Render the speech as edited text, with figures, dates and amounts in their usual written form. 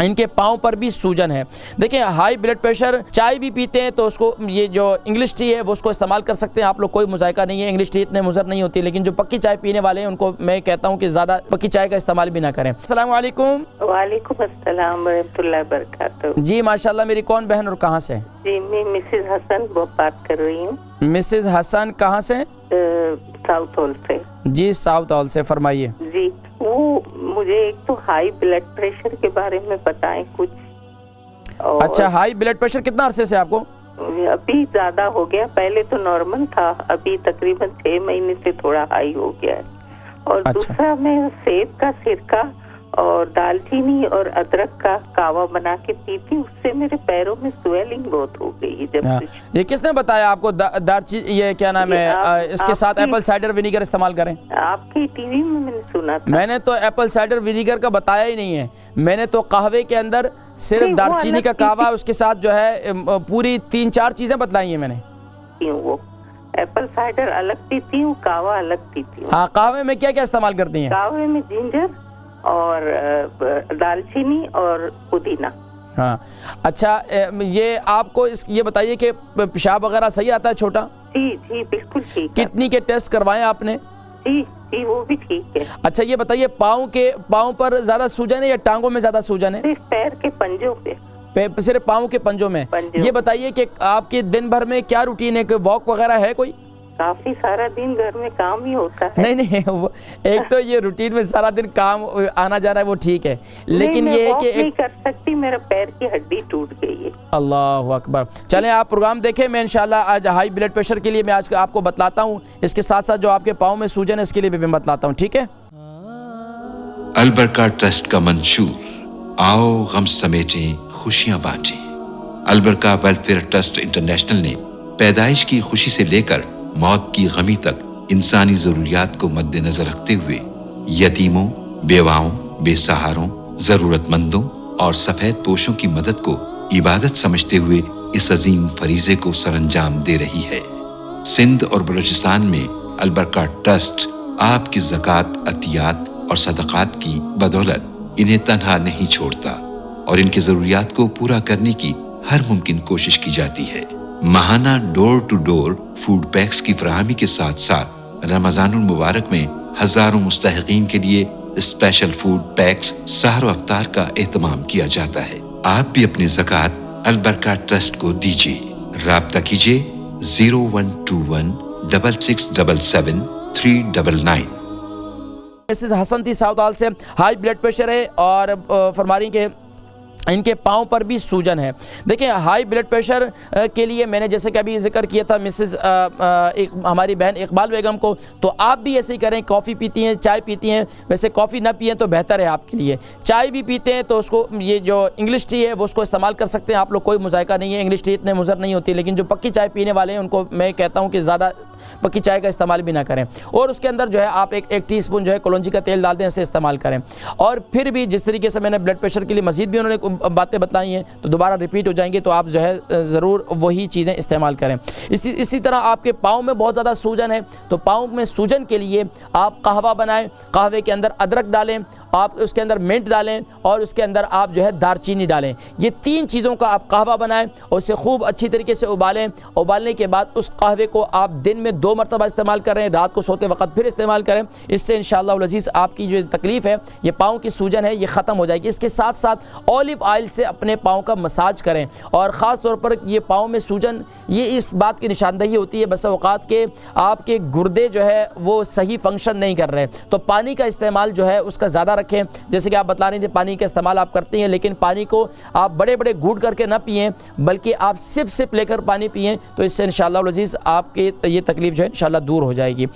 इनके पाँव पर भी सूजन है। देखिए हाई ब्लड प्रेशर, चाय भी पीते हैं तो उसको ये जो इंग्लिश टी है वो उसको इस्तेमाल कर सकते हैं आप लोग, कोई मुज़ायका नहीं है। इंग्लिश टी इतने मुज़र नहीं होती, लेकिन जो पक्की चाय पीने वाले हैं उनको मैं कहता हूँ कि ज़्यादा पक्की चाय का इस्तेमाल भी ना करें। अस्सलाम वालेकुम। वालेकुम अस्सलाम रहमतुल्लाहि बरकातहू। जी माशाल्लाह। मेरी कौन बहन और कहाँ से? जी मैं मिसेज हसन बात कर रही हूँ। मिसेज हसन कहाँ से? साउथ हॉल से। जी साउथ हॉल से, फरमाइए। जी वो मुझे एक तो हाई ब्लड प्रेशर के बारे में बताएं कुछ। और अच्छा, हाई ब्लड प्रेशर कितना अरसे से आपको? अभी ज्यादा हो गया, पहले तो नॉर्मल था, अभी तकरीबन 6 महीने से थोड़ा हाई हो गया है। और अच्छा। दूसरा मैं सेब का सिरका और दालचीनी और अदरक का कावा बना के पीती, उससे मेरे पैरों में स्वेलिंग बहुत हो गई है। जब से ये किसने बताया आपको दालचीनी, ये क्या नाम है, इसके साथ एप्पल साइडर विनीगर इस्तेमाल करें? आपकी टीवी में मैंने सुना था। मैंने तो एप्पल साइडर विनीगर का बताया ही नहीं है। मैंने तो कहवे के अंदर सिर्फ दालचीनी का कावा, उसके साथ जो है पूरी 3-4 चीजें बतलाई हैं मैंने। क्यों वो एप्पल साइडर अलग पीती हूँ, कावा अलग पीती हूँ। हाँ, कहवे में क्या क्या इस्तेमाल करती हैं? कावे में जिंजर और दालचीनी और पुदीना। हाँ अच्छा, ये आपको ये बताइए कि पेशाब वगैरह सही आता है छोटा? जी जी बिल्कुल ठीक है। किडनी के टेस्ट करवाए आपने? जी जी वो भी ठीक है। अच्छा ये बताइए, पाँव पर ज्यादा सूजन है या टांगों में ज्यादा सूजन है? सिर्फ पैर के पंजों पे। सिर्फ पाँव के पंजों में। ये बताइए कि आपके दिन भर में क्या रूटीन है, वॉक वगैरह है कोई? काफी सारा दिन घर में काम ही होता है। नहीं एक तो ये रूटीन में सारा दिन काम आना जाना है वो ठीक है, लेकिन ये है कि नहीं कर सकती, मेरा पैर की हड्डी टूट गई है। अल्लाह अकबर। चलें आप प्रोग्राम देखें, मैं इंशाल्लाह आज हाई ब्लड प्रेशर के लिए मैं आज आपको बतलाता हूँ, इसके साथ साथ जो आपके पाँव में सूजन है इसके लिए भी मैं बतलाता हूँ, ठीक है? अल बरका ट्रस्ट का मंशूर, आओ गम समेटें खुशियां बांटें। अल बरका वेलफेयर ट्रस्ट इंटरनेशनल ने पैदाइश की खुशी से लेकर मौत की गमी तक इंसानी जरूरियात को मद्देनजर रखते हुए यतीमों, बेवाओं, बेसहारों, जरूरतमंदों और सफेद पोशों की मदद को इबादत समझते हुए इस अजीम फरीजे को सरअंजाम दे रही है। सिंध और बलूचिस्तान में अल बरका ट्रस्ट आपकी ज़कात, अतियात और सदक़ात की बदौलत इन्हें तन्हा नहीं छोड़ता और इनकी जरूरियात को पूरा करने की हर मुमकिन कोशिश की जाती है। माहाना door to door food packs की फराहमी के साथ साथ रमजानुल मुबारक में हजारों मुस्तहिकीन के लिए स्पेशल फूड पैक्स सहर अफ्तार का एहतमाम किया जाता है। आप भी अपनी ज़कात अल बरका ट्रस्ट को दीजिए। राब्ता कीजिए 0121 6677 399। मिसेस हसन थी साउथ हॉल से, हाई ब्लड प्रेशर है और फरमा रही कि इनके पाँव पर भी सूजन है। देखिए हाई ब्लड प्रेशर के लिए मैंने जैसे कि अभी जिक्र किया था मिसेस एक हमारी बहन इकबाल बेगम को, तो आप भी ऐसे ही करें। कॉफ़ी पीती हैं, चाय पीती हैं, वैसे कॉफ़ी ना पिएं तो बेहतर है आपके लिए। चाय भी पीते हैं तो उसको ये जो इंग्लिश टी है वो उसको इस्तेमाल कर सकते हैं आप लोग, कोई मुज़ायका नहीं है। इंग्लिश टी इतने मुज़र नहीं होती, लेकिन जो पक्की चाय पीने वाले हैं उनको मैं कहता हूँ कि ज़्यादा पक्की चाय का इस्तेमाल भी ना करें। और उसके अंदर जो है आप एक टीस्पून जो है कलौंजी का तेल डाल दें, ऐसे इस्तेमाल करें। और फिर भी जिस तरीके से मैंने ब्लड प्रेशर के लिए मज़ीद भी उन्होंने बातें बतलाई हैं तो दोबारा रिपीट हो जाएंगी, तो आप जो है ज़रूर वही चीज़ें इस्तेमाल करें। इसी तरह आपके पाँव में बहुत ज़्यादा सूजन है तो पाँव में सूजन के लिए आप कहवा बनाएं, कहवे के अंदर अदरक डालें, आप उसके अंदर मिंट डालें और उसके अंदर आप जो है दालचीनी डालें। ये 3 चीज़ों का आप कहवा बनाएं और उसे खूब अच्छी तरीके से उबालें। उबालने के बाद उस कहवे को आप दिन में 2 मरतबा इस्तेमाल करें, रात को सोते वक्त फिर इस्तेमाल करें। इससे इंशाअल्लाह अज़ीज़ आपकी जो तकलीफ़ है, ये पाँव की सूजन है, ये ख़त्म हो जाएगी। इसके साथ साथ ऑलिव ऑयल से अपने पाँव का मसाज करें। और ख़ास तौर पर ये पाँव में सूजन, ये इस बात की निशानदही होती है बस औक़ात के आपके गुर्दे जो है वो सही फंक्शन नहीं कर रहे, तो पानी का इस्तेमाल जो है उसका ज़्यादा रखें। जैसे कि आप बता रहे थे पानी का इस्तेमाल आप करते हैं, लेकिन पानी को आप बड़े बड़े घूंट करके ना पिएं, बल्कि आप सिप लेकर पानी पिएं, तो इससे इंशाअल्लाह अज़ीज़ आपके ये तकलीफ़ जो है इंशाअल्लाह दूर हो जाएगी।